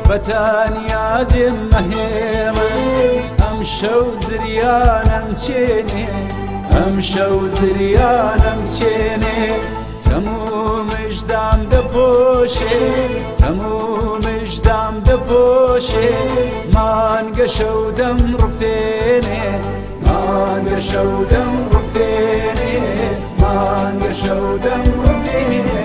بەتانیا جێمە هێڵن ئەم شەو زریانەم چێنێ ئەم شەو زریانەم چێنێ تەموو مژدام دەپۆشێ تەموو مژدام دەپۆشێ مانگە شەو دەم ڕفێنێ مانگە شەو دەم ڕفێنێ مانگە شەو دەم ڕفێنێ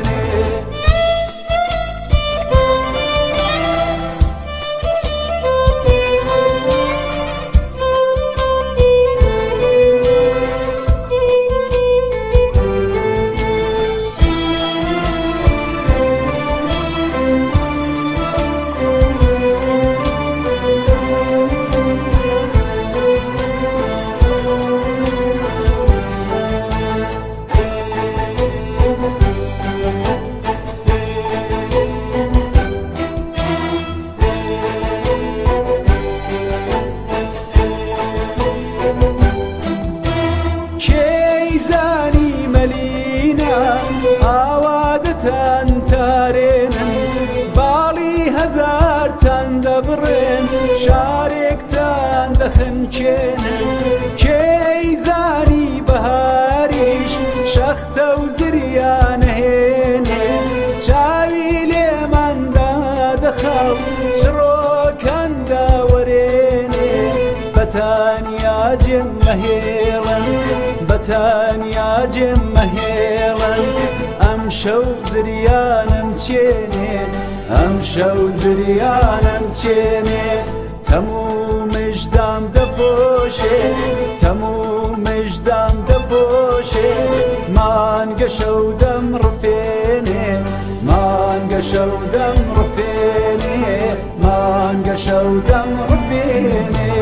تارێنن باڵی هەزارتان دەبڕێن شارێکتان دەخنچێنن کێی زانی بەهاریش شەختە و زریانە هێنێ چاوی لێماندا دەخەڵ چڕۆکاندا وەرێنێ بەتانیا جێمە هێڵن بەتانیا جێمە هێڵن ئەم شەو زریانم چێنێ ئەم شەو زریانم چێنێ تەموو مژدام دەپۆشێ تەموو مژدام دەپۆشێ مانگە شەو دەم ڕفێنێ مانگە شەو دەم ڕفێنێ مانگە شەو دەم ڕفێنێ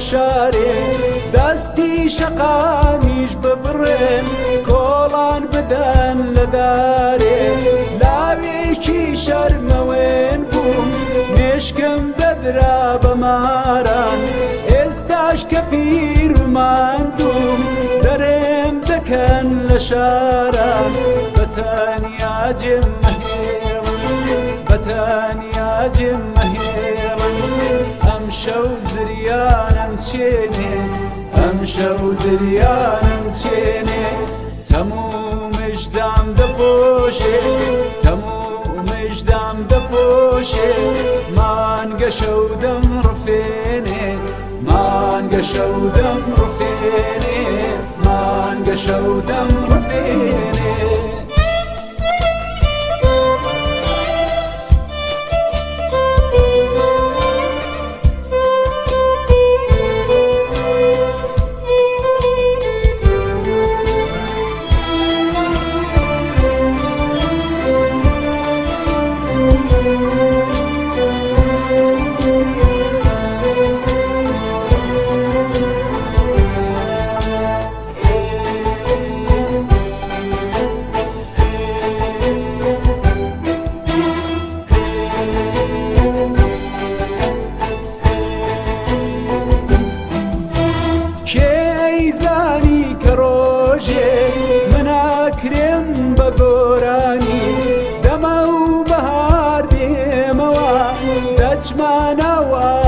شارێ دەستی شەقامیش ببڕێن کۆڵان بدەن لە دارێ لاوێکی شەرمەوێن بووم مێشکم دەدرا بە ماران ئێستاش کە پیر و ماندووم دەرێم دەکەن لە شاران بەتانیا جێمە هێڵن بەتانیا جێمە هێڵن ئەم شەو زریانم چێنێ ئەم شەو زریانم چێنێ تەموو مژدام دەپۆشێ تەموو مژدام دەپۆشێ مانگە شەو دەم ڕفێنێ مانگە شەو دەم ڕفێنێ مانگە شەو دەم ڕفێنێ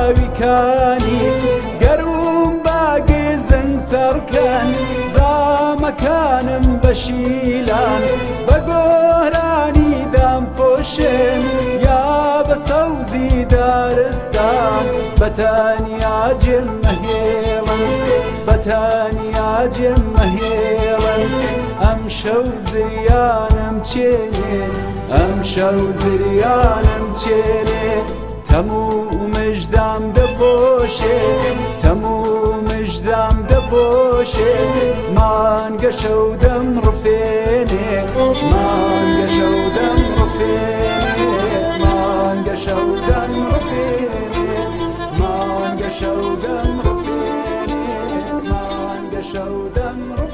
لاویکانی گەروم باگێ زەنگتەڕکەن زامەکانم بەشیلان بە گۆرانی دامپۆشن یا بە سەوزی دارستان بەتەنیا جێم مەهێڵن بەتەنیا جێم مەهێڵن ئەم شەو زریانم چێنێ ئەم شەو زریانم چێنێ تەموو مژدام دەپۆشێ تەموو مژدام دەپۆشێ مانگە شەو دەم ڕفێنێ مانگە شەو دەم ڕفێنێ مانگە شەو دەم ڕفێنێ مانگە شەو دەم ڕفێنێ مانگە شەو دەم ڕفێنێ